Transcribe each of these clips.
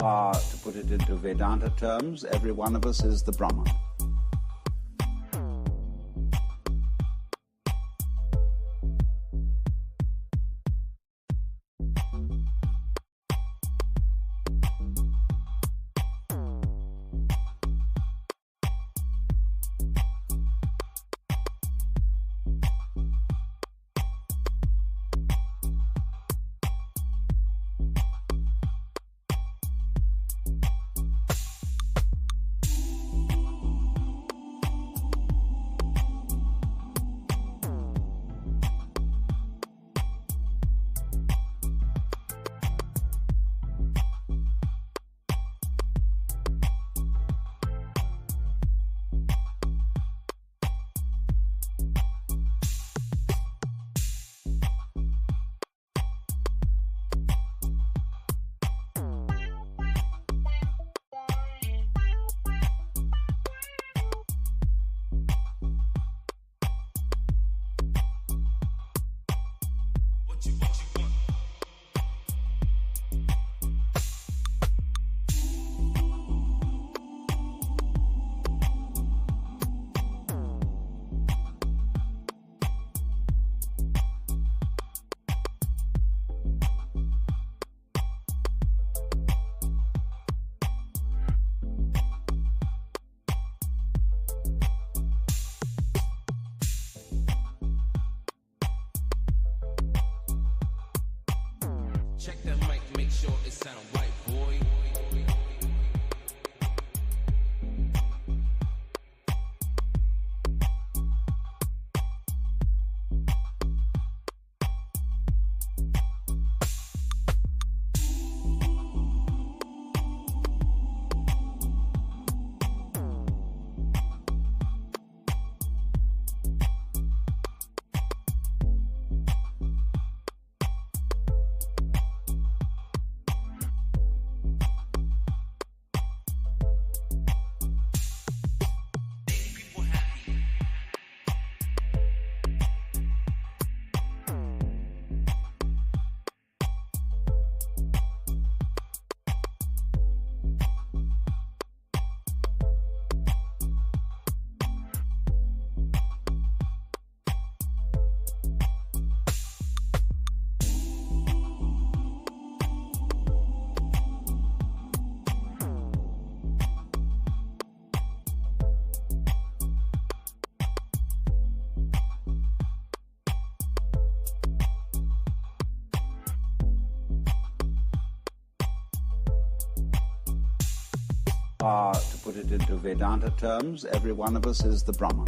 To put it into Vedanta terms, every one of us is the Brahman. Check that mic, make sure it sound right, boy. To put it into Vedanta terms, every one of us is the Brahman.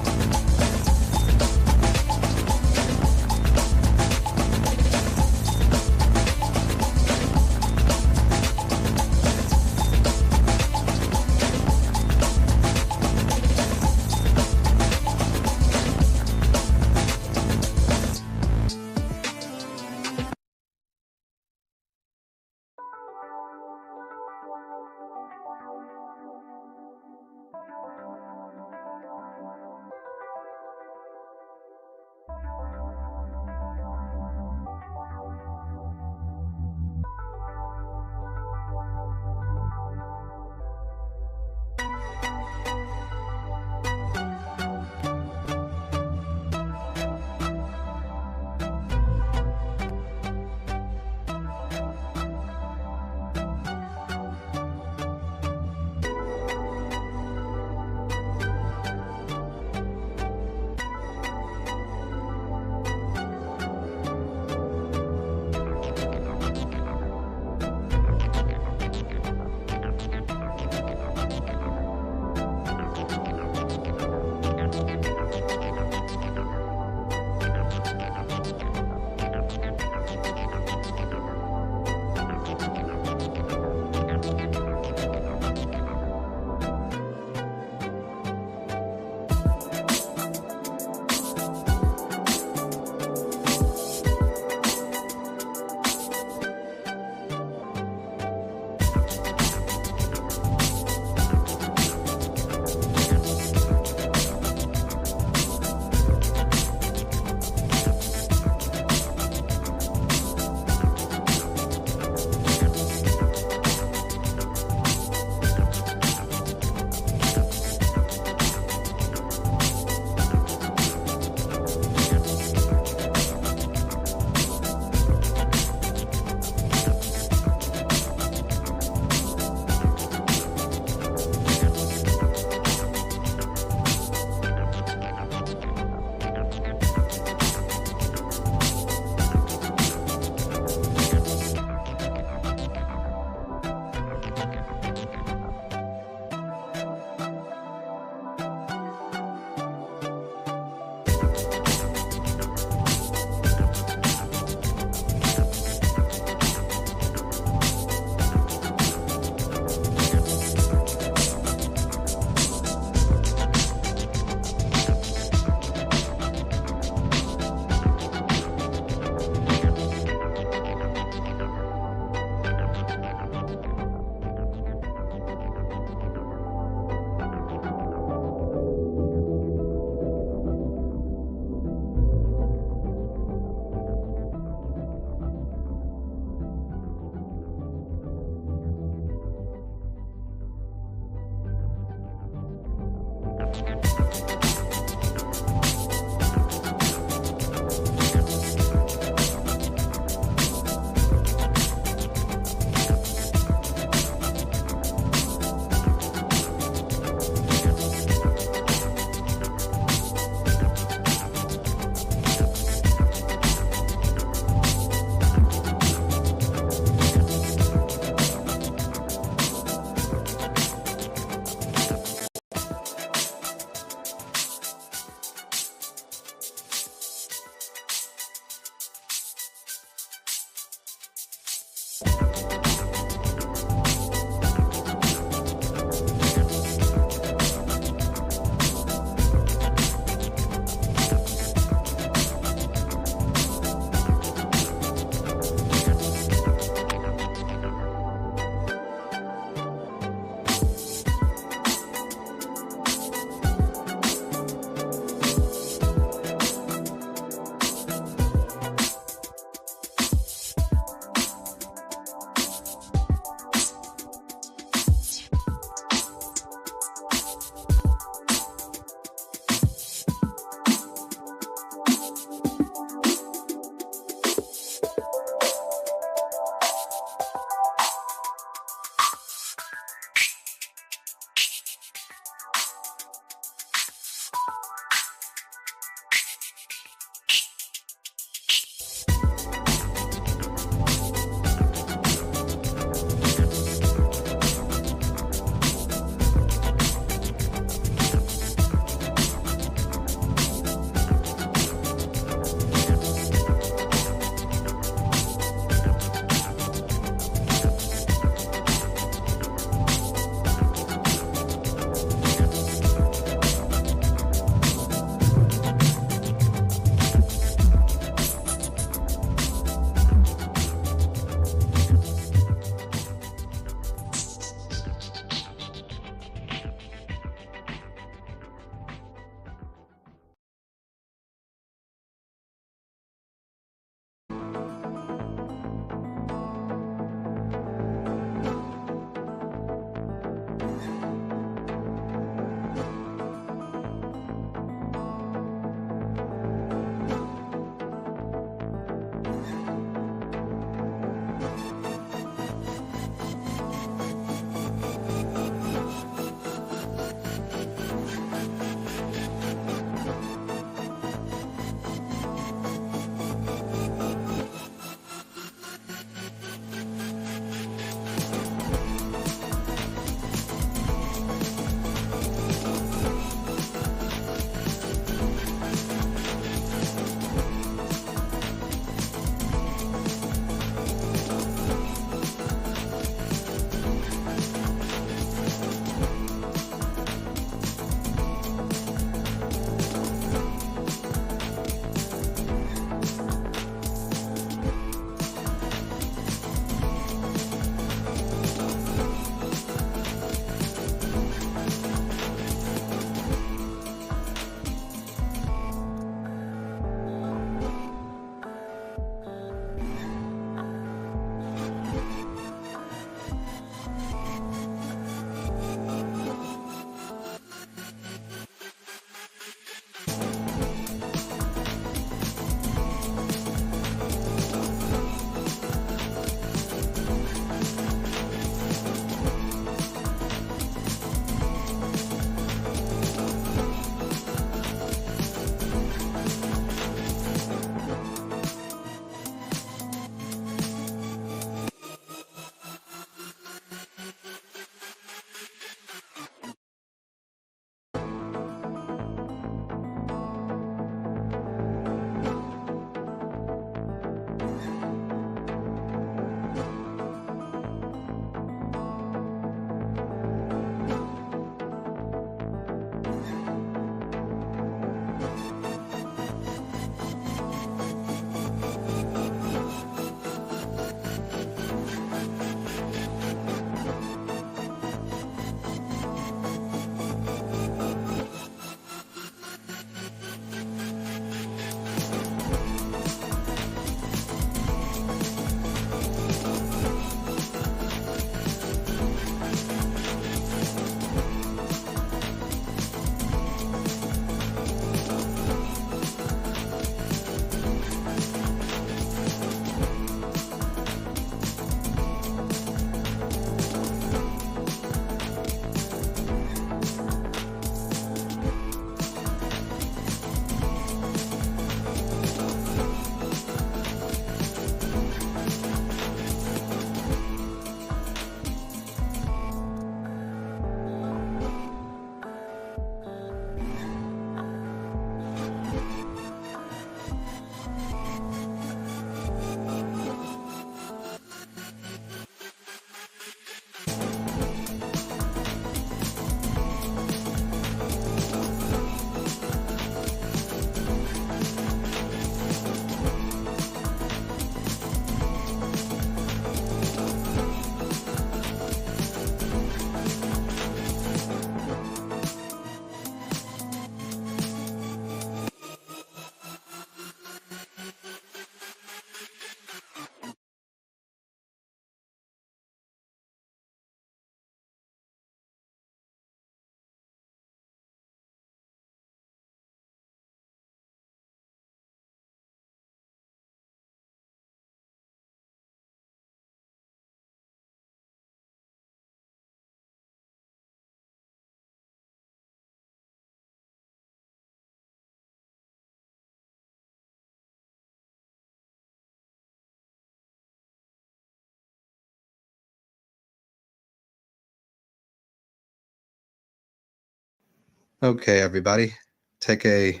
Okay, everybody, take a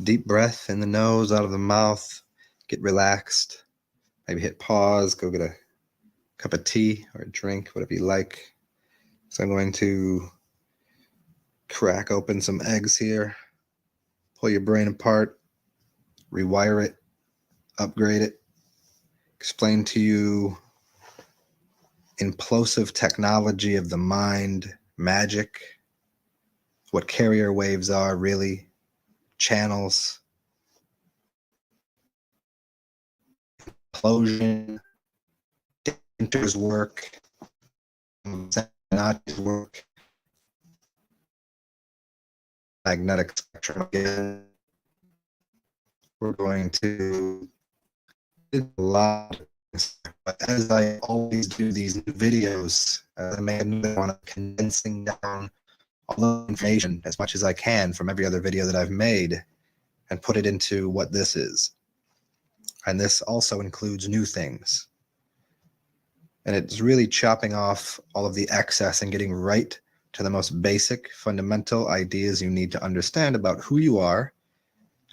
deep breath in the nose, out of the mouth, get relaxed, maybe hit pause, go get a cup of tea or a drink, whatever you like. So I'm going to crack open some eggs here, pull your brain apart, rewire it, upgrade it, explain to you implosive technology of the mind, magic, what carrier waves are really, channels, implosion, Dinter's work, Nachi's work, magnetic spectrum again. We're going to do a lot of things, but as I always do these new videos, I make another one condensing down all the information as much as I can from every other video that I've made and put it into what this is. And this also includes new things. And it's really chopping off all of the excess and getting right to the most basic, fundamental ideas you need to understand about who you are,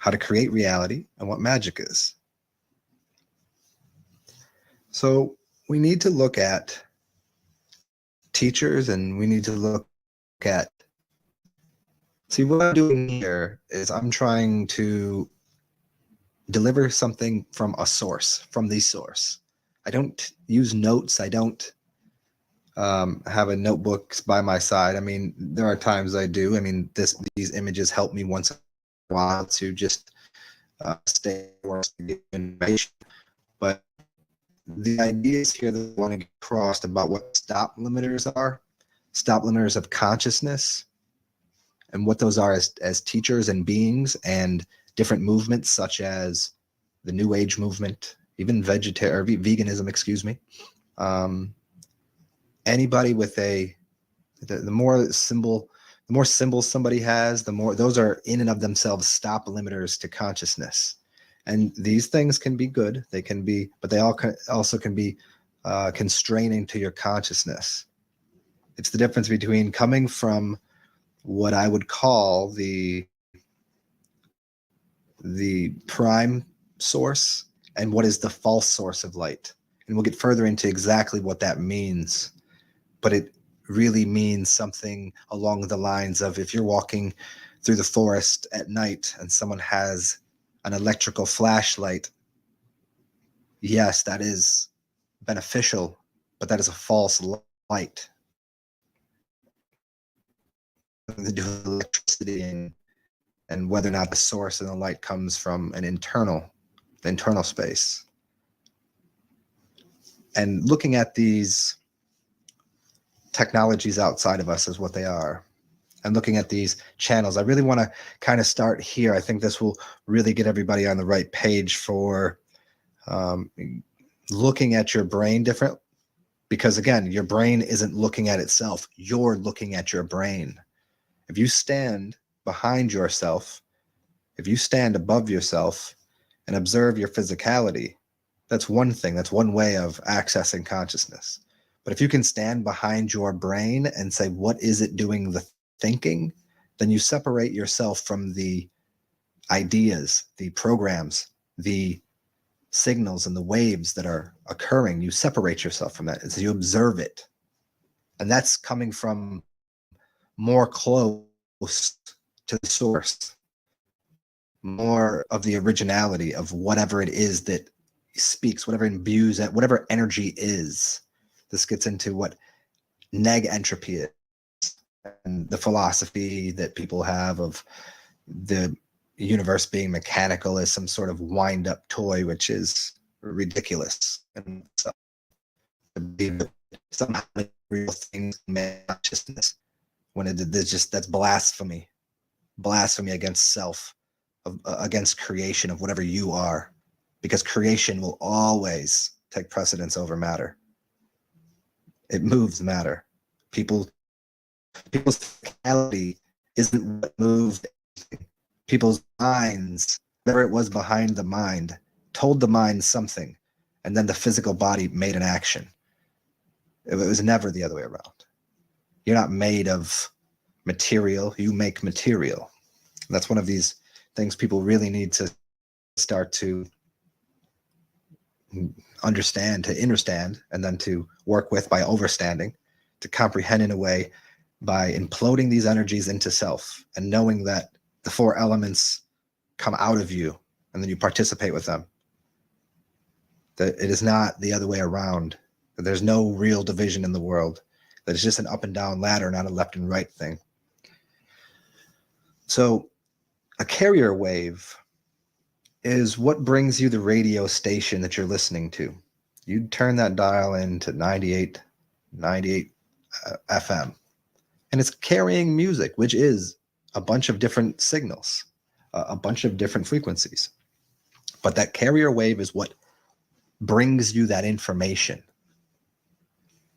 how to create reality, and what magic is. So we need to look at teachers, and we need to look at, see, what I'm doing here is I'm trying to deliver something from a source, from the source. I don't use notes. I don't have a notebook by my side. I mean, there are times I do. I mean, these images help me once in a while to just stay or get information. But the ideas here that I want to get across about what stop limiters are, stop limiters of consciousness, and what those are as teachers and beings, and different movements such as the New Age movement, even veganism, excuse me. Anybody with the more symbols somebody has, the more those are in and of themselves stop limiters to consciousness. And these things can be good, they can be, but they also can be constraining to your consciousness. It's the difference between coming from what I would call the prime source and what is the false source of light. And we'll get further into exactly what that means. But it really means something along the lines of, if you're walking through the forest at night and someone has an electrical flashlight, yes, that is beneficial, but that is a false light. To do with electricity and whether or not the source of the light comes from an internal space. And looking at these technologies outside of us as what they are, and looking at these channels, I really want to kind of start here. I think this will really get everybody on the right page for looking at your brain different, because again, your brain isn't looking at itself. You're looking at your brain. If you stand behind yourself, if you stand above yourself and observe your physicality, that's one thing. That's one way of accessing consciousness. But if you can stand behind your brain and say, what is it doing the thinking? Then you separate yourself from the ideas, the programs, the signals and the waves that are occurring. You separate yourself from that. And so you observe it. And that's coming from more close to the source, more of the originality of whatever it is that speaks, whatever imbues it, whatever energy is. This gets into what neg entropy is, and the philosophy that people have of the universe being mechanical as some sort of wind-up toy, which is ridiculous. And so somehow real things consciousness, when that's blasphemy against self, against creation of whatever you are, because creation will always take precedence over matter. It moves matter. People's physicality isn't what moved anything. People's minds, whatever it was behind the mind, told the mind something, and then the physical body made an action. It was never the other way around. You're not made of material, you make material. That's one of these things people really need to start to understand, to understand, and then to work with by overstanding, to comprehend in a way by imploding these energies into self and knowing that the four elements come out of you and then you participate with them. That it is not the other way around, that there's no real division in the world, that it's just an up and down ladder, not a left and right thing. So a carrier wave is what brings you the radio station that you're listening to. You turn that dial into 98 FM, and it's carrying music, which is a bunch of different signals, a bunch of different frequencies. But that carrier wave is what brings you that information.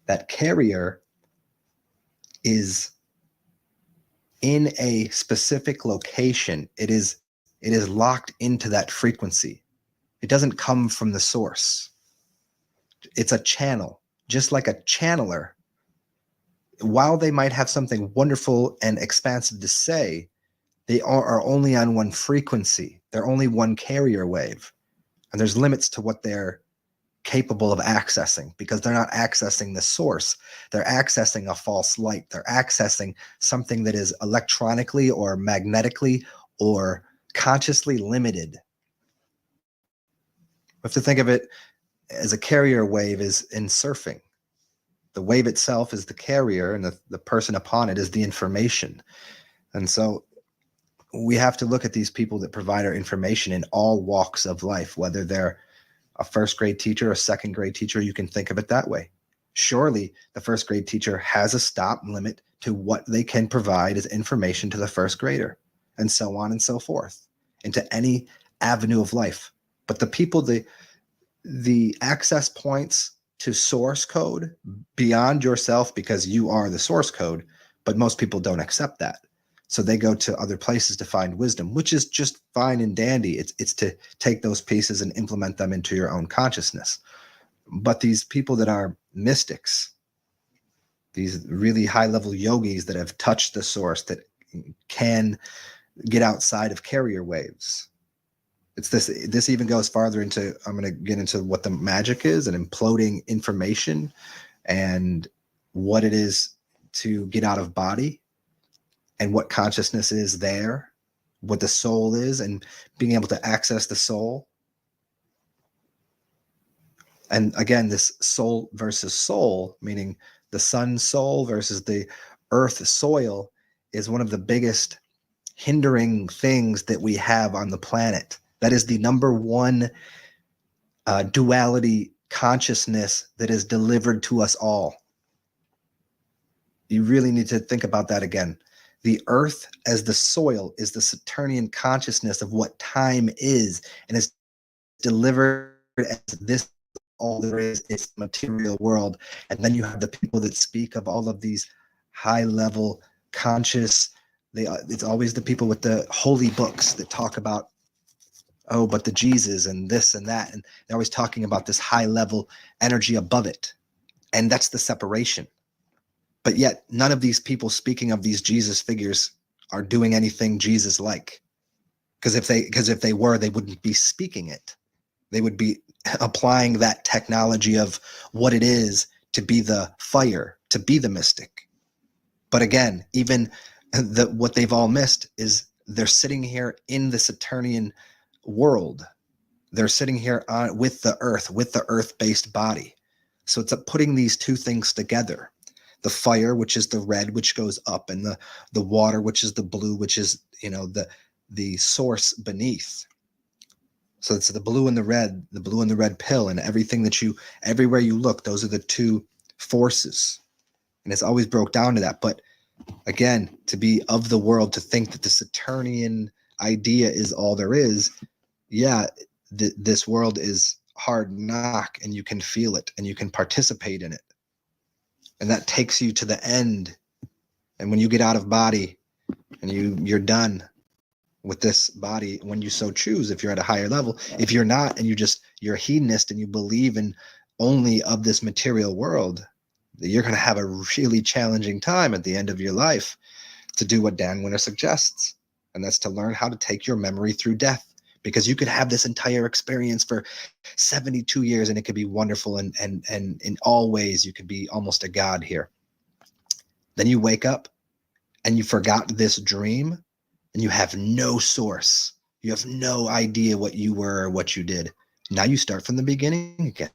That carrier is in a specific location. It is locked into that frequency. It doesn't come from the source. It's a channel, just like a channeler. While they might have something wonderful and expansive to say, they are only on one frequency. They're only one carrier wave. And there's limits to what they're capable of accessing, because they're not accessing the source. They're accessing a false light. They're accessing something that is electronically or magnetically or consciously limited. We have to think of it as a carrier wave is in surfing. The wave itself is the carrier, and the person upon it is the information. And so we have to look at these people that provide our information in all walks of life, whether they're a first grade teacher, a second grade teacher. You can think of it that way. Surely the first grade teacher has a stop limit to what they can provide as information to the first grader, and so on and so forth, into any avenue of life. But the people, the access points to source code beyond yourself, because you are the source code, but most people don't accept that. So they go to other places to find wisdom, which is just fine and dandy. It's to take those pieces and implement them into your own consciousness. But these people that are mystics, these really high-level yogis that have touched the source, that can get outside of carrier waves. It's this even goes farther into, I'm going to get into what the magic is and imploding information and what it is to get out of body and what consciousness is there, what the soul is, and being able to access the soul. And again, this soul versus soul, meaning the sun soul versus the earth soil, is one of the biggest hindering things that we have on the planet. That is the number one duality consciousness that is delivered to us all. You really need to think about that again. The earth as the soil is the Saturnian consciousness of what time is, and is delivered as this all there is. It's the material world. And then you have the people that speak of all of these high level conscious, it's always the people with the holy books that talk about, oh, but the Jesus and this and that. And they're always talking about this high level energy above it. And that's the separation. But yet none of these people speaking of these Jesus figures are doing anything Jesus like. Because if they were, they wouldn't be speaking it. They would be applying that technology of what it is to be the fire, to be the mystic. But again, even what they've all missed is they're sitting here in the Saturnian world. They're sitting here with the earth-based body. So it's putting these two things together. The fire, which is the red, which goes up, and the water, which is the blue, which is, the source beneath. So it's the blue and the red pill, and everywhere you look, those are the two forces. And it's always broke down to that. But again, to be of the world, to think that the Saturnian idea is all there is, this world is hard knock, and you can feel it, and you can participate in it. And that takes you to the end. And when you get out of body and you're done with this body, when you so choose, if you're at a higher level, if you're not, and you're a hedonist and you believe in only of this material world, you're going to have a really challenging time at the end of your life. to do what Dan Winter suggests, and that's to learn how to take your memory through death. Because you could have this entire experience for 72 years and it could be wonderful, and in all ways you could be almost a god here. Then you wake up and you forgot this dream and you have no source. You have no idea what you were or what you did. Now you start from the beginning again.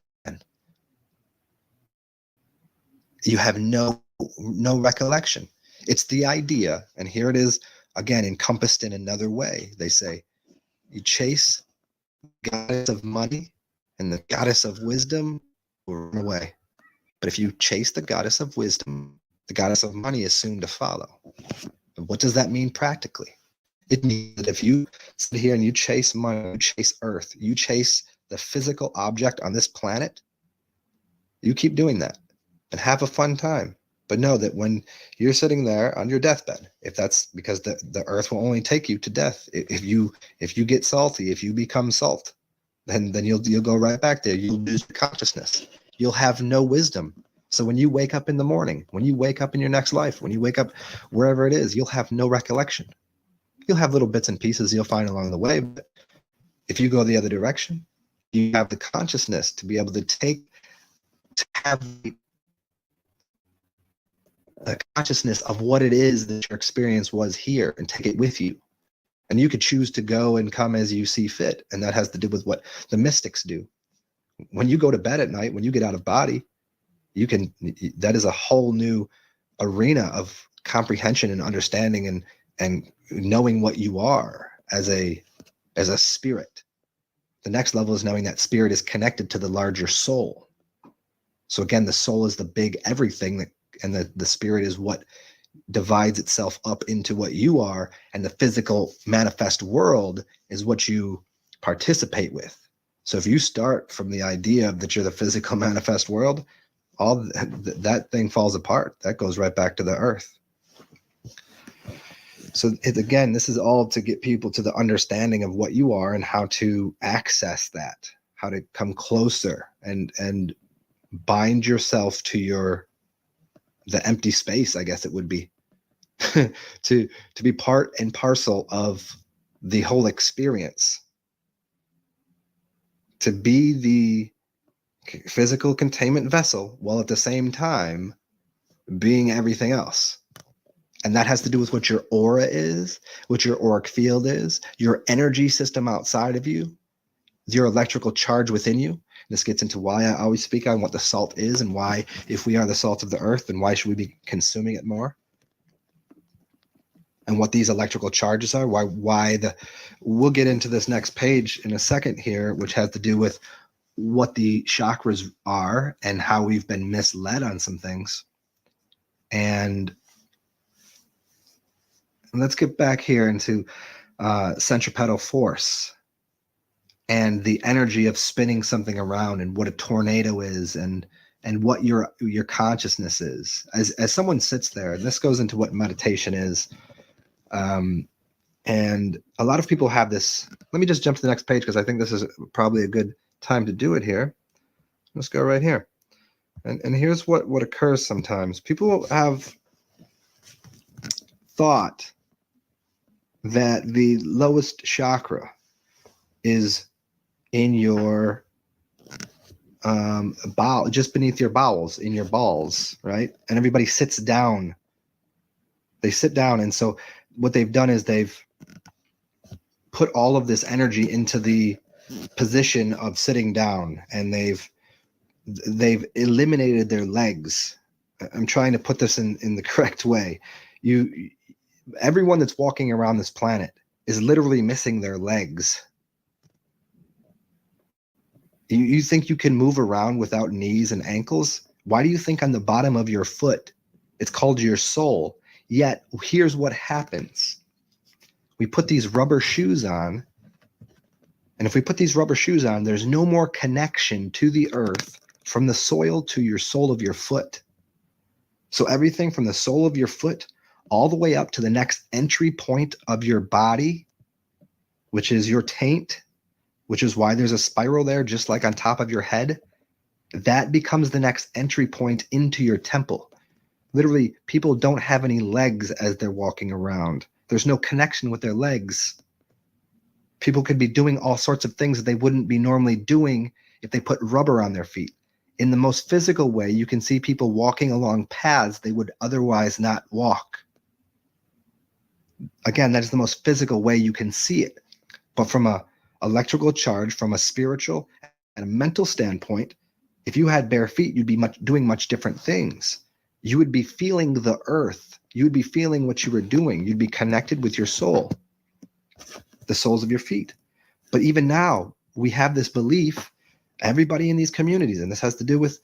You have no recollection. It's the idea, and here it is again encompassed in another way. They say, you chase the goddess of money and the goddess of wisdom will run away. But if you chase the goddess of wisdom, the goddess of money is soon to follow. And what does that mean practically? It means that if you sit here and you chase money, you chase earth, you chase the physical object on this planet, you keep doing that and have a fun time. But know that when you're sitting there on your deathbed, if that's because the earth will only take you to death. If you get salty, if you become salt, then you'll go right back there. You'll lose your consciousness. You'll have no wisdom. So when you wake up in the morning, when you wake up in your next life, when you wake up wherever it is, you'll have no recollection. You'll have little bits and pieces you'll find along the way. But if you go the other direction, you have the consciousness to be able to have a consciousness of what it is that your experience was here and take it with you. And you could choose to go and come as you see fit. And that has to do with what the mystics do. When you go to bed at night, when you get out of body, that is a whole new arena of comprehension and understanding and knowing what you are as a spirit. The next level is knowing that spirit is connected to the larger soul. So again, the soul is the big everything and the spirit is what divides itself up into what you are, and the physical manifest world is what you participate with. So if you start from the idea that you're the physical manifest world, all that thing falls apart. That goes right back to the earth. So again, this is all to get people to the understanding of what you are and how to access that, how to come closer and bind yourself to the empty space, I guess it would be, to be part and parcel of the whole experience, to be the physical containment vessel while at the same time being everything else. And that has to do with what your aura is, what your auric field is, your energy system outside of you, your electrical charge within you. This gets into why I always speak on what the salt is and why, if we are the salt of the earth, then why should we be consuming it more? And what these electrical charges are, we'll get into this next page in a second here, which has to do with what the chakras are and how we've been misled on some things. And let's get back here into centripetal force and the energy of spinning something around and what a tornado is and what your consciousness is. As someone sits there, and this goes into what meditation is. And a lot of people have this. Let me just jump to the next page because I think this is probably a good time to do it here. Let's go right here. And here's what occurs sometimes. People have thought that the lowest chakra is in your bowel, just beneath your bowels, in your balls, right? And everybody sits down. They sit down, and so what they've done is they've put all of this energy into the position of sitting down, and they've eliminated their legs. I'm trying to put this in the correct way. Everyone that's walking around this planet is literally missing their legs. You think you can move around without knees and ankles? Why do you think on the bottom of your foot, it's called your soul? Yet here's what happens. We put these rubber shoes on. And if we put these rubber shoes on, there's no more connection to the earth from the soil to your sole of your foot. So everything from the sole of your foot all the way up to the next entry point of your body, which is your taint, which is why there's a spiral there, just like on top of your head, that becomes the next entry point into your temple. Literally, people don't have any legs as they're walking around. There's no connection with their legs. People could be doing all sorts of things that they wouldn't be normally doing if they put rubber on their feet. In the most physical way, you can see people walking along paths they would otherwise not walk. Again, that is the most physical way you can see it. But from a electrical charge, from a spiritual and a mental standpoint, if you had bare feet, you'd be doing much different things. You would be feeling the earth. You would be feeling what you were doing. You'd be connected with your soul, the soles of your feet. But even now, we have this belief, everybody in these communities, and this has to do with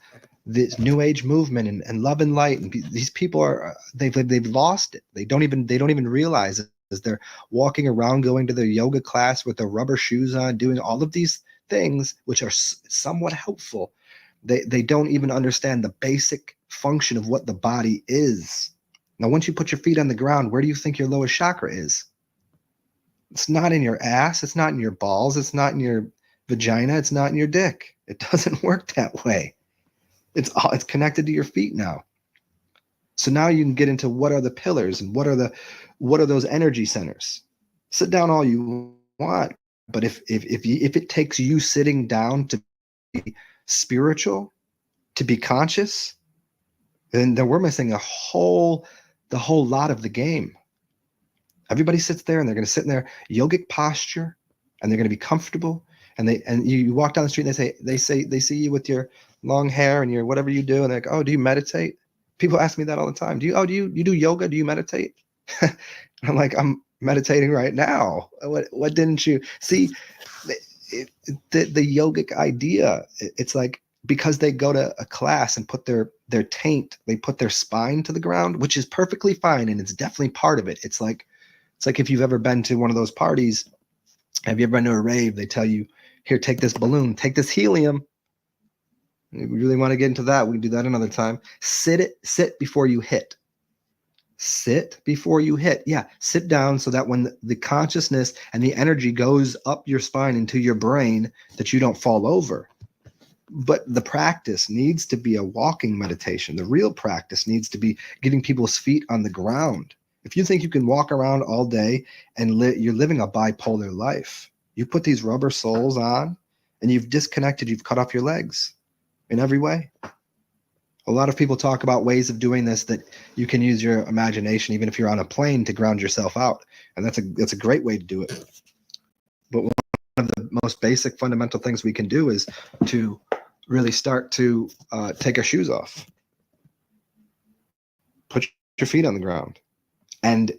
this new age movement and love and light, and these people are they've lost it. They don't even realize it as they're walking around, going to their yoga class with their rubber shoes on, doing all of these things which are somewhat helpful. They don't even understand the basic function of what the body is. Now, once you put your feet on the ground, where do you think your lowest chakra is? It's not in your ass. It's not in your balls. It's not in your vagina. It's not in your dick. It doesn't work that way. It's connected to your feet now. So now you can get into what are the pillars and what are those energy centers. Sit down all you want, but if it takes you sitting down to be spiritual, to be conscious, then we're missing the whole lot of the game. Everybody sits there and they're going to sit in their yogic posture and they're going to be comfortable. And you walk down the street and they see you with your long hair and your whatever you do, and they're like, oh, do you meditate? People ask me that all the time. Do you do yoga? Do you meditate? I'm like, I'm meditating right now. What didn't you see? The yogic idea, it's like, because they go to a class and put their taint, they put their spine to the ground, which is perfectly fine, and it's definitely part of it. It's like if you've ever been to one of those parties, have you ever been to a rave? They tell you, here, take this balloon, take this helium. If we really want to get into that, we can do that another time. Sit before you hit. Sit before you hit. Yeah, sit down so that when the consciousness and the energy goes up your spine into your brain, that you don't fall over. But the practice needs to be a walking meditation. The real practice needs to be getting people's feet on the ground. If you think you can walk around all day and you're living a bipolar life, you put these rubber soles on and you've cut off your legs in every way. A lot of people talk about ways of doing this, that you can use your imagination, even if you're on a plane, to ground yourself out. And that's a great way to do it. But one of the most basic fundamental things we can do is to really start to take our shoes off. Put your feet on the ground. And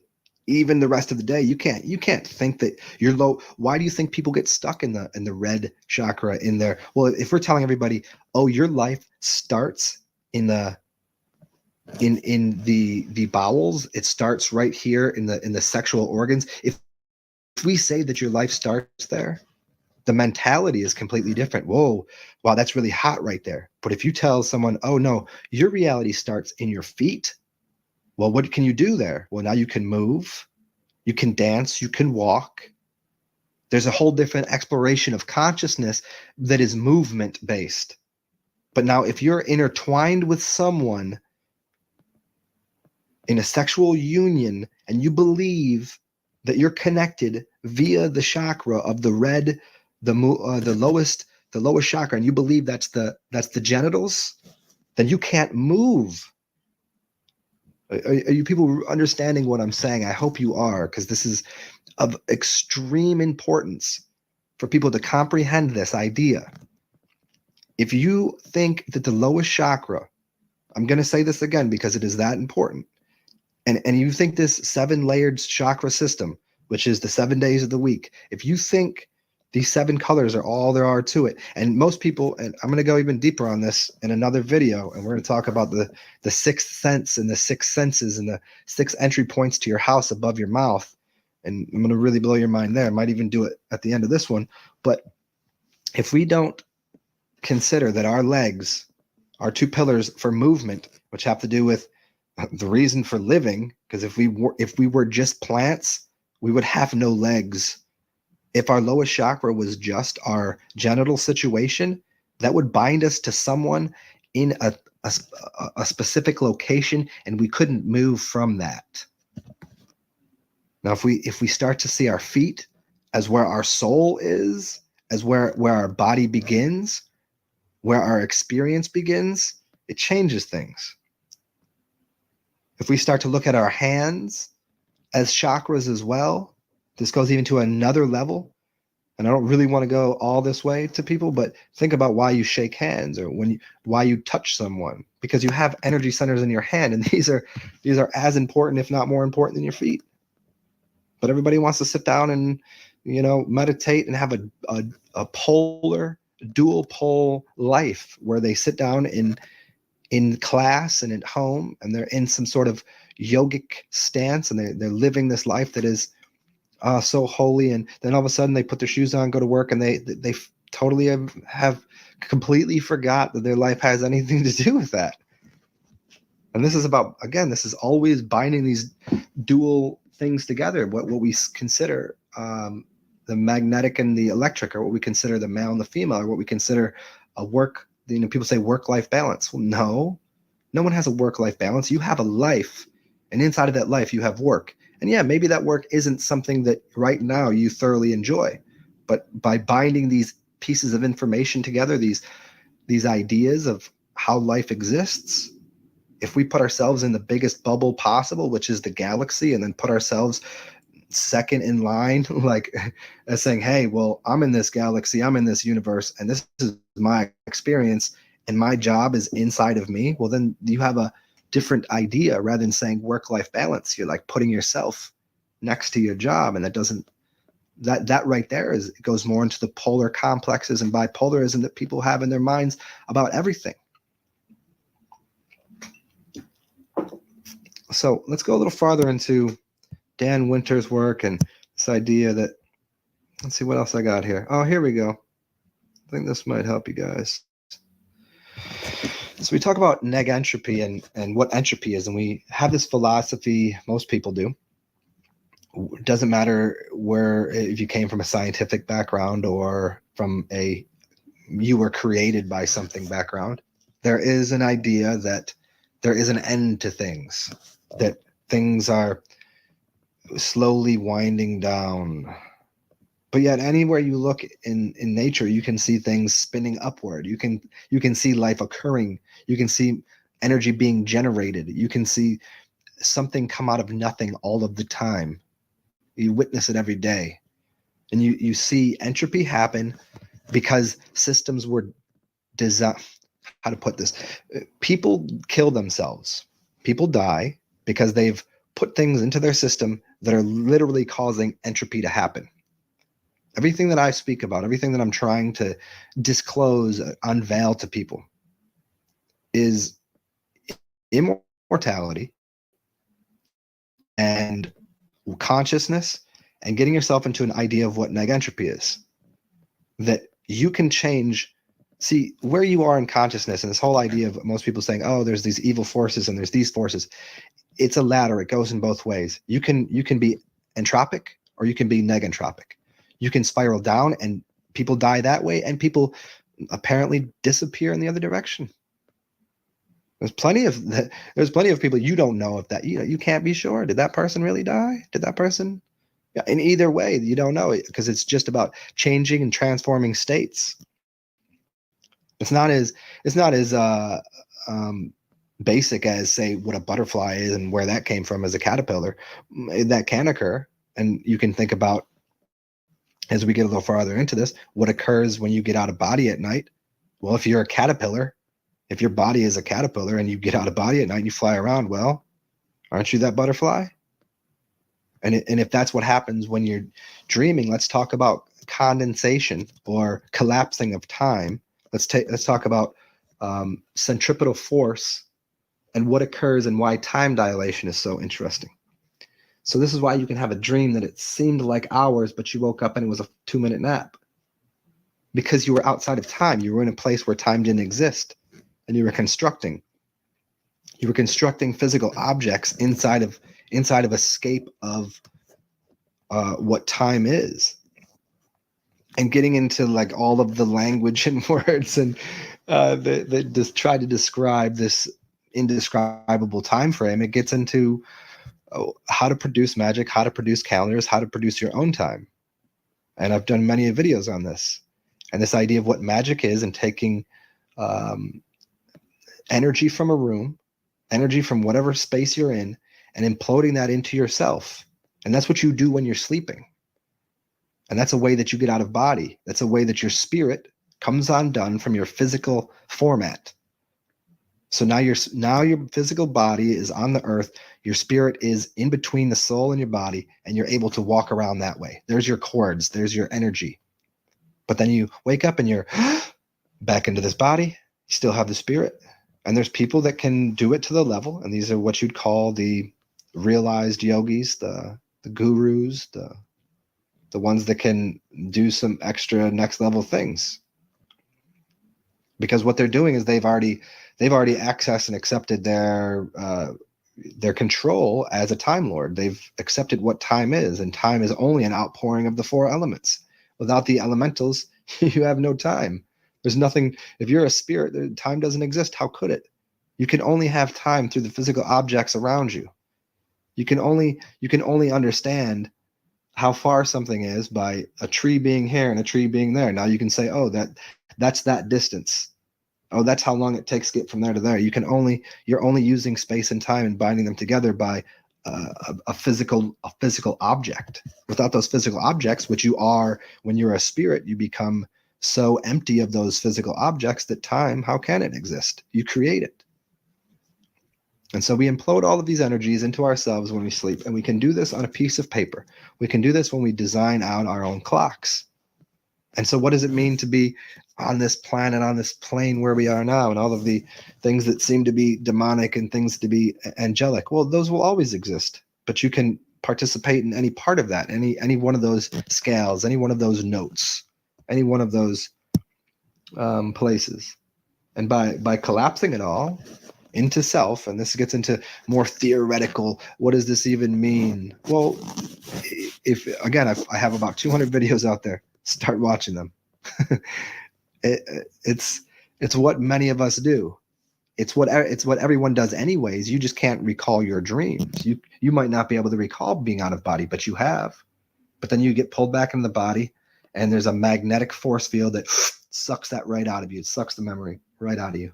even the rest of the day, you can't think that you're low. Why do you think people get stuck in the red chakra in there? Well, if we're telling everybody, oh, your life starts in the bowels, it starts right here in the sexual organs. If we say that your life starts there, the mentality is completely different. Whoa, wow, that's really hot right there. But if you tell someone, oh no, your reality starts in your feet, well, what can you do there? Well, now you can move, you can dance, you can walk. There's a whole different exploration of consciousness that is movement based. But now if you're intertwined with someone in a sexual union and you believe that you're connected via the chakra of the red, the lowest chakra, and you believe that's the genitals, then you can't move. Are you people understanding what I'm saying? I hope you are, because this is of extreme importance for people to comprehend this idea. If you think that the lowest chakra, I'm going to say this again because it is that important, and you think this 7-layered chakra system, which is the 7 days of the week, if you think these 7 colors are all there are to it, and most people, and I'm going to go even deeper on this in another video, and we're going to talk about the sixth sense and the 6 senses and the 6 entry points to your house above your mouth, and I'm going to really blow your mind there. I might even do it at the end of this one. But if we don't consider that our legs are 2 pillars for movement, which have to do with the reason for living, because if we were just plants, we would have no legs. If our lowest chakra was just our genital situation, that would bind us to someone in a specific location, and we couldn't move from that. Now, if we start to see our feet as where our soul is, as where our body begins, where our experience begins, it changes things. If we start to look at our hands as chakras as well, this goes even to another level. And I don't really want to go all this way to people, but think about why you shake hands, or why you touch someone, because you have energy centers in your hand, and these are as important, if not more important, than your feet. But everybody wants to sit down and meditate and have a polar, dual pole life where they sit down in class and at home, and they're in some sort of yogic stance, and they're living this life that is so holy, and then all of a sudden they put their shoes on, go to work, and they totally have completely forgot that their life has anything to do with that. And this is about, again, this is always binding these dual things together. What we consider the magnetic and the electric, or what we consider the male and the female, or what we consider a work. People say work-life balance. Well, no one has a work-life balance. You have a life, and inside of that life, you have work. And yeah, maybe that work isn't something that right now you thoroughly enjoy, but by binding these pieces of information together, these ideas of how life exists, if we put ourselves in the biggest bubble possible, which is the galaxy, and then put ourselves second in line, like as saying, hey, well, I'm in this galaxy, I'm in this universe, and this is my experience, and my job is inside of me, well, then you have a different idea. Rather than saying work-life balance, you're like putting yourself next to your job, and that right there it goes more into the polar complexes and bipolarism that people have in their minds about everything. So let's go a little farther into Dan Winter's work and this idea that, let's see what else I got here. Oh, here we go. I think this might help you guys. So we talk about neg entropy and what entropy is, and we have this philosophy, most people do. It doesn't matter if you came from a scientific background or from you were created by something background. There is an idea that there is an end to things, that things are slowly winding down. But yet anywhere you look in nature, you can see things spinning upward. You can see life occurring. You can see energy being generated. You can see something come out of nothing all of the time. You witness it every day. And you see entropy happen because systems were designed. How to put this? People kill themselves. People die because they've put things into their system that are literally causing entropy to happen. Everything that I speak about, everything that I'm trying to disclose, unveil to people, is immortality and consciousness, and getting yourself into an idea of what neg entropy is. That you can change, see where you are in consciousness, and this whole idea of most people saying, oh, there's these evil forces and there's these forces. It's a ladder. It goes in both ways. You can be entropic, or you can be negentropic. You can spiral down, and people die that way, and people apparently disappear in the other direction. There's plenty of people you don't know if that, you can't be sure. Did that person really die? Did that person? Yeah, in either way, you don't know it, because it's just about changing and transforming states. It's not as basic as, say, what a butterfly is and where that came from as a caterpillar. That can occur, and you can think about, as we get a little farther into this, what occurs when you get out of body at night. Well, if you're a caterpillar, if your body is a caterpillar and you get out of body at night and you fly around, well, aren't you that butterfly? And if that's what happens when you're dreaming, let's talk about condensation or collapsing of time. Let's talk about centripetal force and what occurs and why time dilation is so interesting. So this is why you can have a dream that it seemed like hours, but you woke up and it was a 2-minute nap. Because you were outside of time. You were in a place where time didn't exist. And you were constructing. You were constructing physical objects inside of a scape of what time is. And getting into like all of the language and words and that just try to describe this indescribable time frame. It gets into how to produce magic, how to produce calendars, how to produce your own time. And I've done many videos on this. And this idea of what magic is, and taking energy from a room, energy from whatever space you're in, and imploding that into yourself. And that's what you do when you're sleeping. And that's a way that you get out of body. That's a way that your spirit comes undone from your physical format. So now your physical body is on the earth. Your spirit is in between the soul and your body, and you're able to walk around that way. There's your cords. There's your energy. But then you wake up and you're back into this body. You still have the spirit. And there's people that can do it to the level, and these are what you'd call the realized yogis, the gurus, the ones that can do some extra next level things. Because what they're doing is they've already accessed and accepted their control as a time lord. They've accepted what time is, and time is only an outpouring of the four elements. Without the elementals, you have no time. There's nothing. If you're a spirit, time doesn't exist. How could it? You can only have time through the physical objects around you. You can only understand how far something is by a tree being here and a tree being there. Now you can say, oh, that's that distance. Oh, that's how long it takes to get from there to there. You're only using space and time and binding them together by a physical object. Without those physical objects, which you are when you're a spirit, you become so empty of those physical objects that time, how can it exist? You create it. And so we implode all of these energies into ourselves when we sleep. And we can do this on a piece of paper. We can do this when we design out our own clocks. And so what does it mean to be on this planet, on this plane where we are now, and all of the things that seem to be demonic and things to be angelic? Well, those will always exist, but you can participate in any part of that, any one of those scales, any one of those notes, any one of those places. And by collapsing it all into self, and this gets into more theoretical, what does this even mean? Well, if again, I have about 200 videos out there. Start watching them. It's what many of us do. It's what everyone does anyways. You just can't recall your dreams. You might not be able to recall being out of body, but you have. But then you get pulled back into the body, and there's a magnetic force field that sucks that right out of you. It sucks the memory right out of you.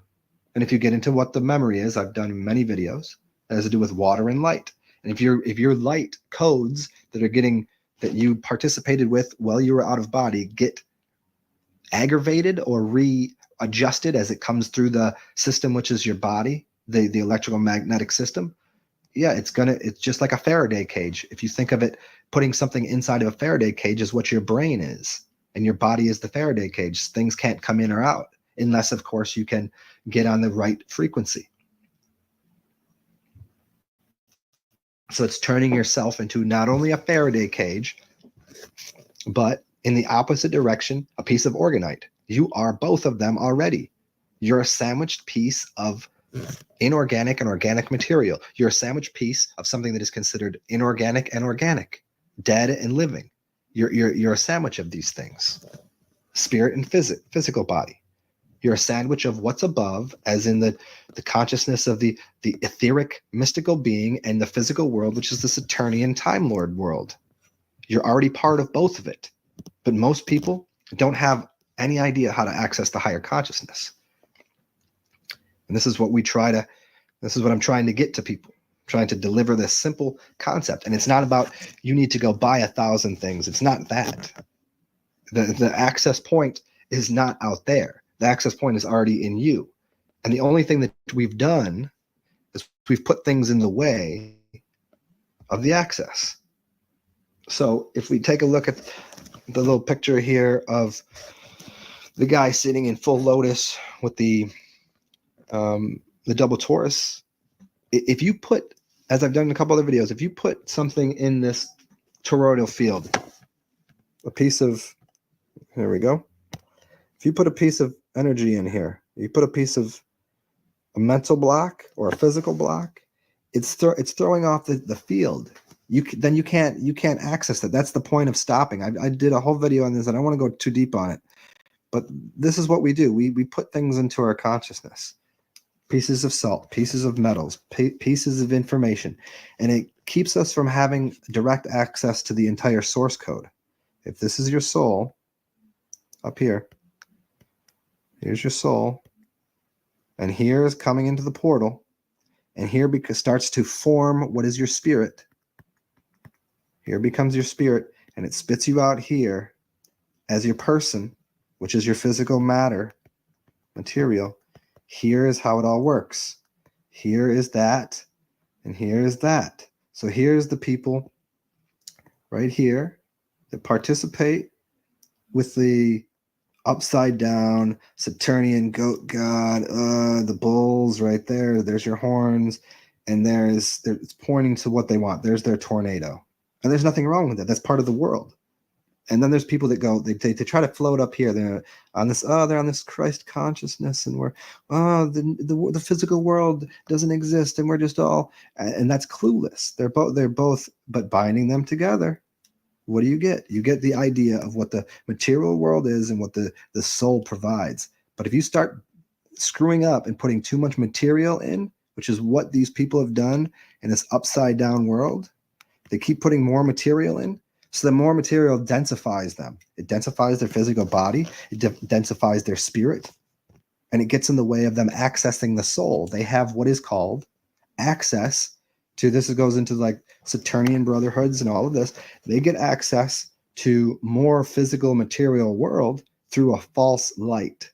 And if you get into what the memory is, I've done many videos that has to do with water and light. And if your light codes that you participated with while you were out of body get aggravated or readjusted as it comes through the system, which is your body, the electrical magnetic system, it's just like a Faraday cage. If you think of it, putting something inside of a Faraday cage is what your brain is, and your body is the Faraday cage. Things can't come in or out unless, of course, you can get on the right frequency. So it's turning yourself into not only a Faraday cage, but in the opposite direction, a piece of organite. You are both of them already. You're a sandwiched piece of inorganic and organic material. You're a sandwiched piece of something that is considered inorganic and organic, dead and living. You're a sandwich of these things, spirit and physical body. You're a sandwich of what's above, as in the consciousness of the etheric mystical being, and the physical world, which is the Saturnian Time Lord world. You're already part of both of it. But most people don't have any idea how to access the higher consciousness. And this is what I'm trying to get to people, trying to deliver this simple concept. And it's not about you need to go buy 1,000 things. It's not that. The access point is not out there. The access point is already in you. And the only thing that we've done is we've put things in the way of the access. So if we take a look at the little picture here of the guy sitting in full lotus with the double torus, if you put, as I've done in a couple other videos, if you put something in this toroidal field, a piece of, here we go. If you put a piece of energy in here, you put a piece of a mental block or a physical block, it's throwing off the field. You can't access that. That's the point of stopping. I did a whole video on this, and I don't want to go too deep on it. But this is what we do. We put things into our consciousness, pieces of salt, pieces of metals, pieces of information, and it keeps us from having direct access to the entire source code. If this is your soul, up here, here's your soul, and here is coming into the portal, and here starts to form what is your spirit. Here becomes your spirit, and it spits you out here as your person, which is your physical material. Here is how it all works. Here is that, and here is that. So here's the people right here that participate with the upside down Saturnian goat god, the bulls right there. There's your horns, and it's pointing to what they want. There's their tornado, and there's nothing wrong with it. That's part of the world. And then there's people that go, they try to float up here. They're on this Christ consciousness, and we're the physical world doesn't exist, and we're just all, and that's clueless. They're both, but binding them together, what do you get? You get the idea of what the material world is and what the soul provides. But if you start screwing up and putting too much material in, which is what these people have done in this upside down world, they keep putting more material in. So the more material densifies them. It densifies their physical body. It densifies their spirit. And it gets in the way of them accessing the soul. They have what is called access to, this goes into like Saturnian brotherhoods and all of this. They get access to more physical material world through a false light,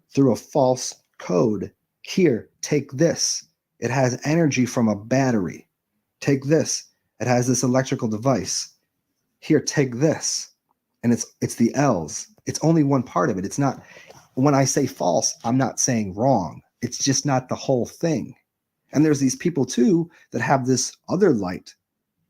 through a false code. Here, take this. It has energy from a battery. Take this. It has this electrical device. Here, take this. And it's the L's. It's only one part of it. It's not, when I say false, I'm not saying wrong. It's just not the whole thing. And there's these people too that have this other light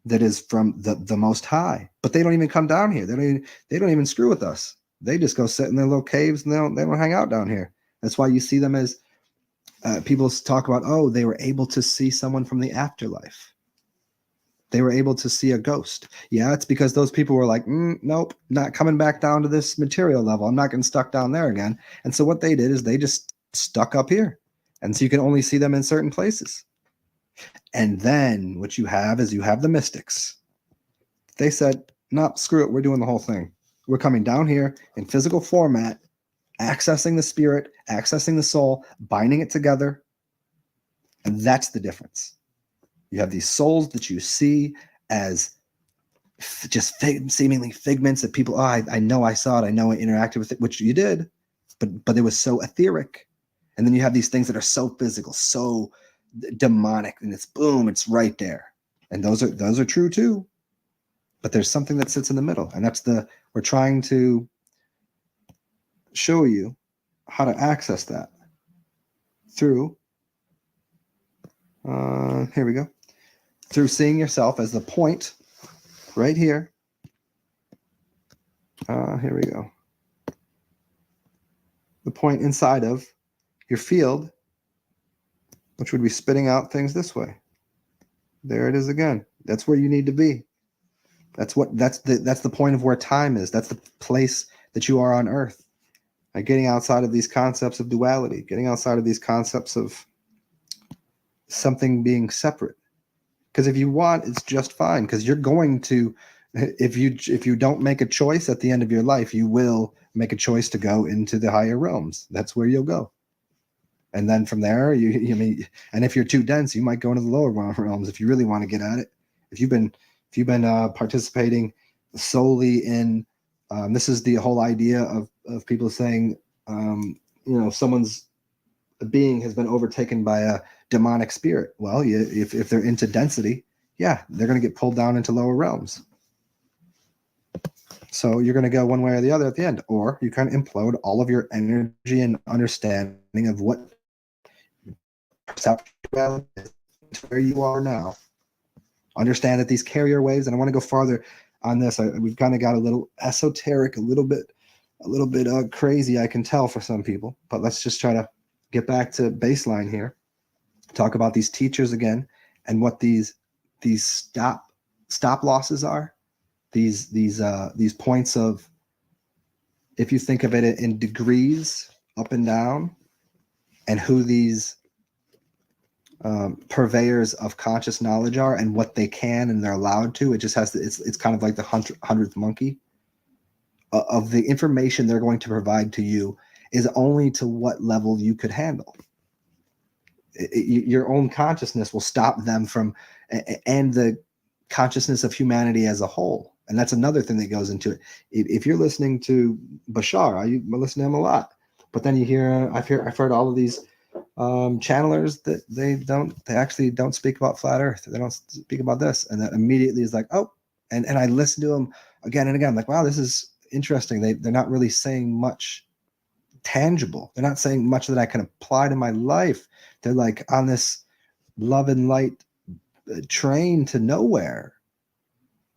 that is from the Most High, but they don't even come down here. They don't even screw with us. They just go sit in their little caves, and they don't hang out down here. That's why you see them as people talk about, oh, they were able to see someone from the afterlife. They were able to see a ghost. Yeah, it's because those people were like, nope, not coming back down to this material level. I'm not getting stuck down there again. And so what they did is they just stuck up here. And so you can only see them in certain places. And then what you have is you have the mystics. They said, no, screw it. We're doing the whole thing. We're coming down here in physical format, accessing the spirit, accessing the soul, binding it together. And that's the difference. You have these souls that you see as just seemingly figments that people, I know I saw it. I know I interacted with it, which you did, but it was so etheric. And then you have these things that are so physical, so demonic, and it's boom, it's right there. And those are true too. But there's something that sits in the middle, and we're trying to show you how to access that through here we go. Through seeing yourself as the point right here. Here we go. The point inside of your field, which would be spitting out things this way. There it is again. That's where you need to be. That's the point of where time is. That's the place that you are on earth. Like getting outside of these concepts of duality, getting outside of these concepts of something being separate. Because if you want, it's just fine. Because you're going to, if you don't make a choice at the end of your life, you will make a choice to go into the higher realms. That's where you'll go. And then from there, and if you're too dense, you might go into the lower realms if you really want to get at it. If you've been participating solely in, this is the whole idea of people saying, someone's being has been overtaken by a demonic spirit. Well, if they're into density, yeah, they're going to get pulled down into lower realms. So you're going to go one way or the other at the end, or you kind of implode all of your energy and understanding of what where you are now. Understand that these carrier waves, and I want to go farther on this. We've kind of got a little esoteric, a little bit crazy, I can tell for some people, but let's just try to get back to baseline here. Talk about these teachers again and what these stop losses are. These points of if you think of it in degrees up and down, and who these purveyors of conscious knowledge are and what they can and they're allowed to, it just has to, it's kind of like the hundredth monkey of the information they're going to provide to you is only to what level you could handle. Your own consciousness will stop them from, and the consciousness of humanity as a whole. And that's another thing that goes into it. If you're listening to Bashar, I listen to him a lot, but then you hear, I've heard all of these channelers that they actually don't speak about flat earth. They don't speak about this. And that immediately is like, oh, and I listen to them again and again. I'm like, wow, this is interesting. They're not really saying much tangible. They're not saying much that I can apply to my life. They're like on this love and light train to nowhere.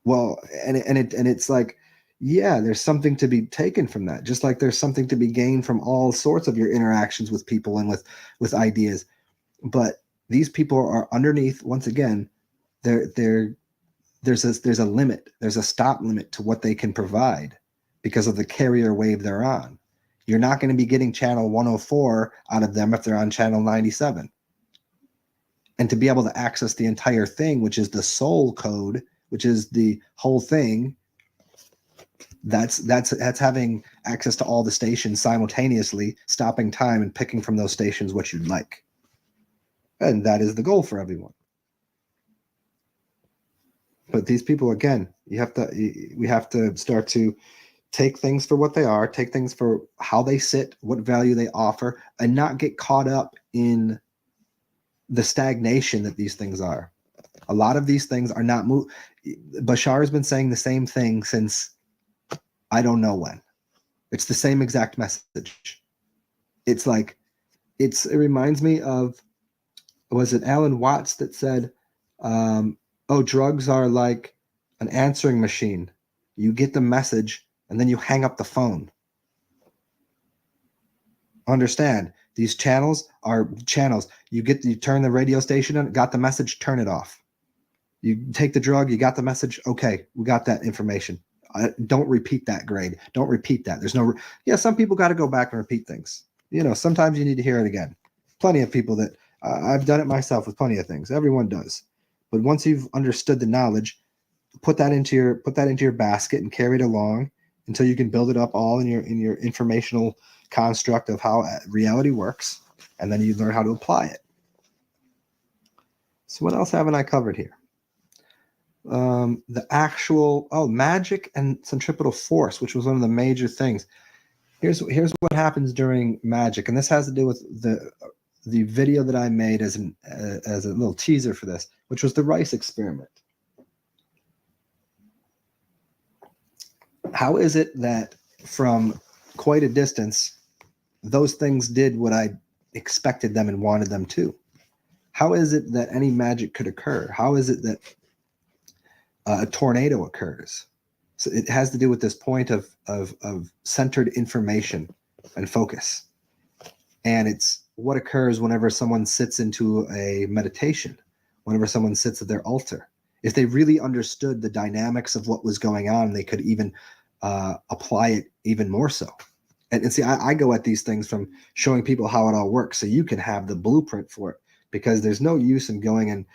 Well, and it's like, yeah, there's something to be taken from that. Just like there's something to be gained from all sorts of your interactions with people and with ideas. But these people are underneath. Once again, there's a limit. There's a stop limit to what they can provide because of the carrier wave they're on. You're not going to be getting channel 104 out of them if they're on channel 97. And to be able to access the entire thing, which is the soul code, which is the whole thing, that's having access to all the stations simultaneously, stopping time and picking from those stations what you'd like. And that is the goal for everyone. But these people, again, we have to start to take things for what they are, take things for how they sit, what value they offer, and not get caught up in the stagnation that these things are. A lot of these things are not Bashar has been saying the same thing since I don't know when. It's the same exact message. It's like, it reminds me of, was it Alan Watts that said, oh, drugs are like an answering machine. You get the message and then you hang up the phone. Understand, these channels are channels. You turn the radio station on, got the message, turn it off. You take the drug, you got the message, okay, we got that information. Don't repeat that grade. Don't repeat that. There's no, some people got to go back and repeat things. Sometimes you need to hear it again. Plenty of people that, I've done it myself with plenty of things. Everyone does. But once you've understood the knowledge, put that into your basket and carry it along until you can build it up all in your informational construct of how reality works, and then you learn how to apply it. So what else haven't I covered here? The actual magic and centripetal force, which was one of the major things. Here's what happens during magic, and this has to do with the video that I made as a little teaser for this, which was the rice experiment. How is it that from quite a distance, those things did what I expected them and wanted them to? How is it that any magic could occur? How is it that a tornado occurs? So it has to do with this point of centered information and focus. And it's what occurs whenever someone sits into a meditation, whenever someone sits at their altar. If they really understood the dynamics of what was going on, they could even apply it even more so. And see, I go at these things from showing people how it all works so you can have the blueprint for it, because there's no use in going and,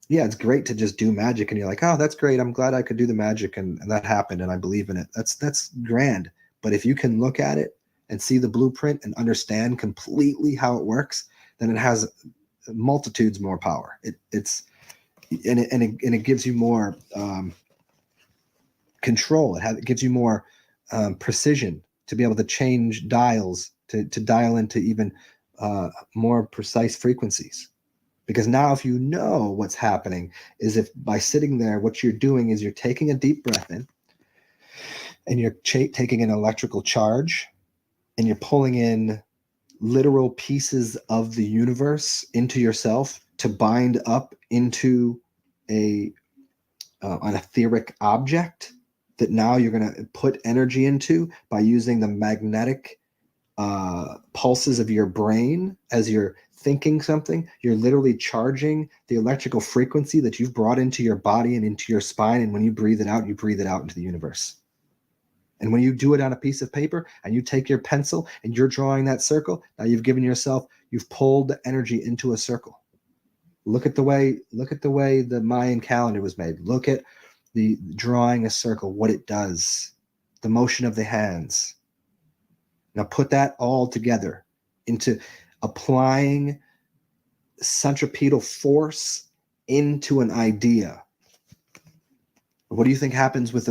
yeah, it's great to just do magic and you're like, oh, that's great. I'm glad I could do the magic and that happened and I believe in it. That's grand. But if you can look at it and see the blueprint and understand completely how it works, then it has multitudes more power. It gives you more control. It gives you more precision to be able to change dials, to dial into even more precise frequencies. Because now if you know what's happening is if by sitting there, what you're doing is you're taking a deep breath in and you're taking an electrical charge and you're pulling in literal pieces of the universe into yourself to bind up into an etheric object that now you're going to put energy into by using the magnetic pulses of your brain as you're thinking something. You're literally charging the electrical frequency that you've brought into your body and into your spine. And when you breathe it out into the universe. And when you do it on a piece of paper and you take your pencil and you're drawing that circle, now you've pulled the energy into a circle. Look at the way the Mayan calendar was made. Look at the drawing a circle, what it does, the motion of the hands. Now put that all together into applying centripetal force into an idea. What do you think happens with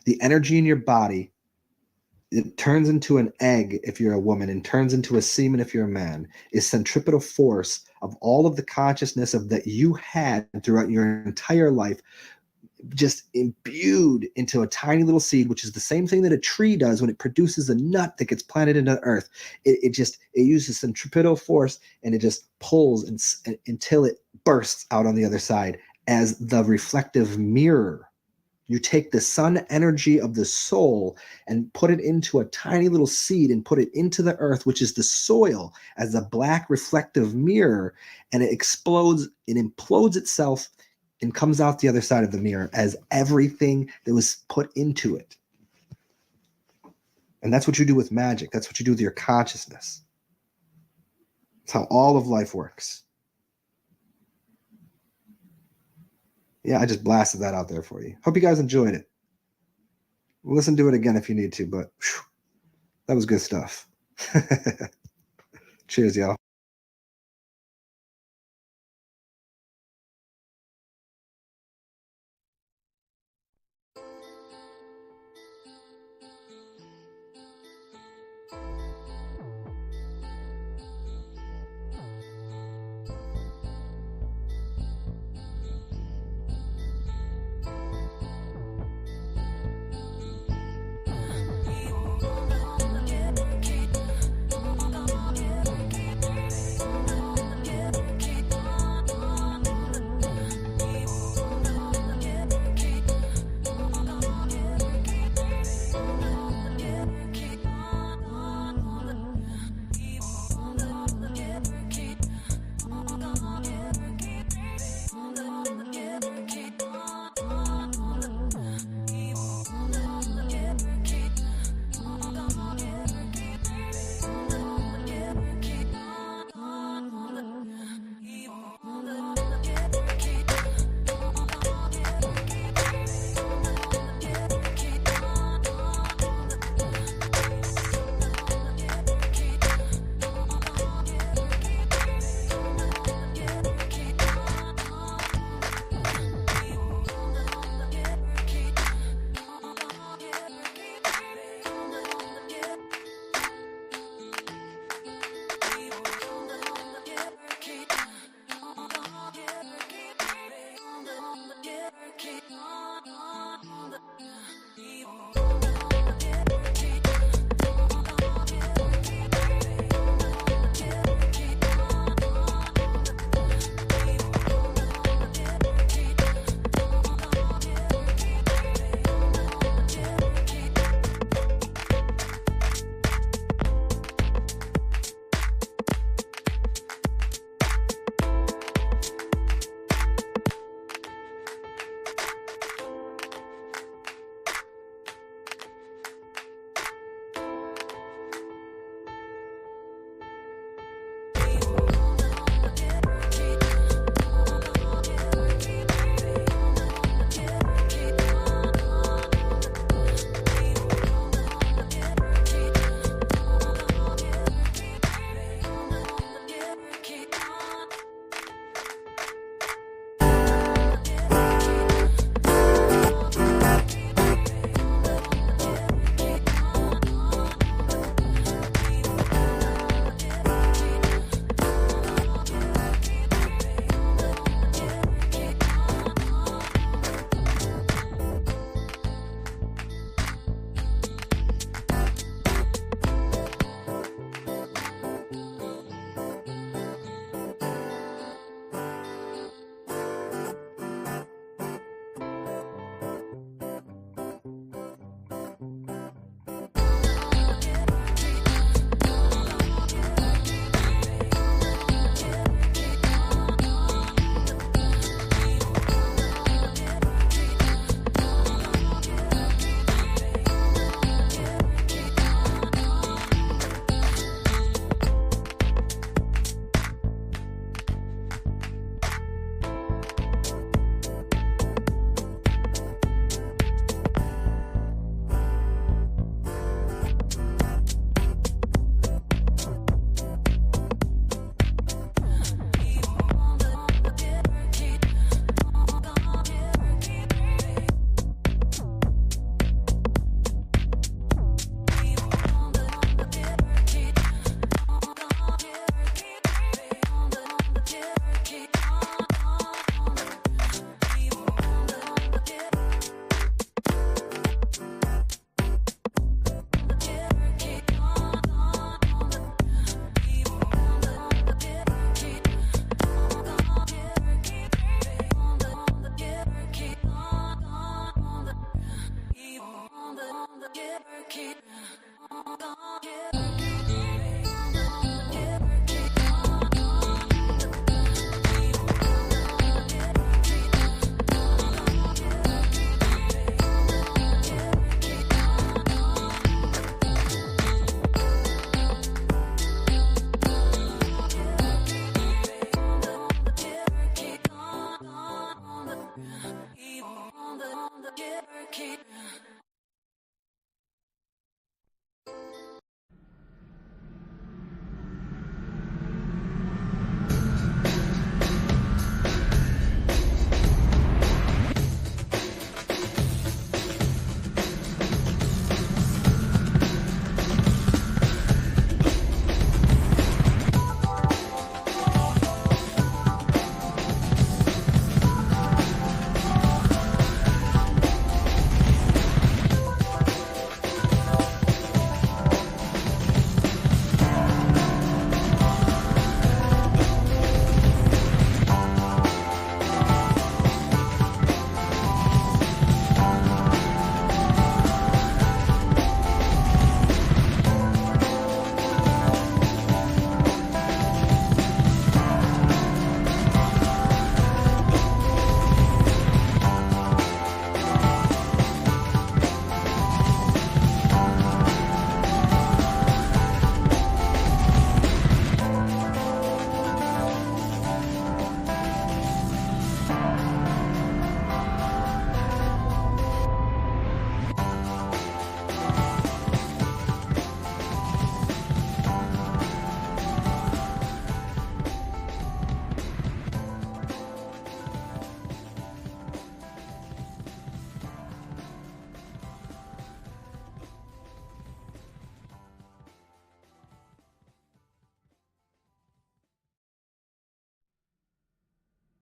the energy in your body? It turns into an egg if you're a woman and turns into a semen if you're a man, is centripetal force of all of the consciousness of that you had throughout your entire life, just imbued into a tiny little seed, which is the same thing that a tree does when it produces a nut that gets planted into the earth. It uses centripetal force and it just pulls until it bursts out on the other side as the reflective mirror. You take the sun energy of the soul and put it into a tiny little seed and put it into the earth, which is the soil, as a black reflective mirror, and it implodes itself and comes out the other side of the mirror as everything that was put into it. And that's what you do with magic. That's what you do with your consciousness. That's how all of life works. Yeah, I just blasted that out there for you. Hope you guys enjoyed it. Listen to it again if you need to, but whew, that was good stuff. Cheers, y'all.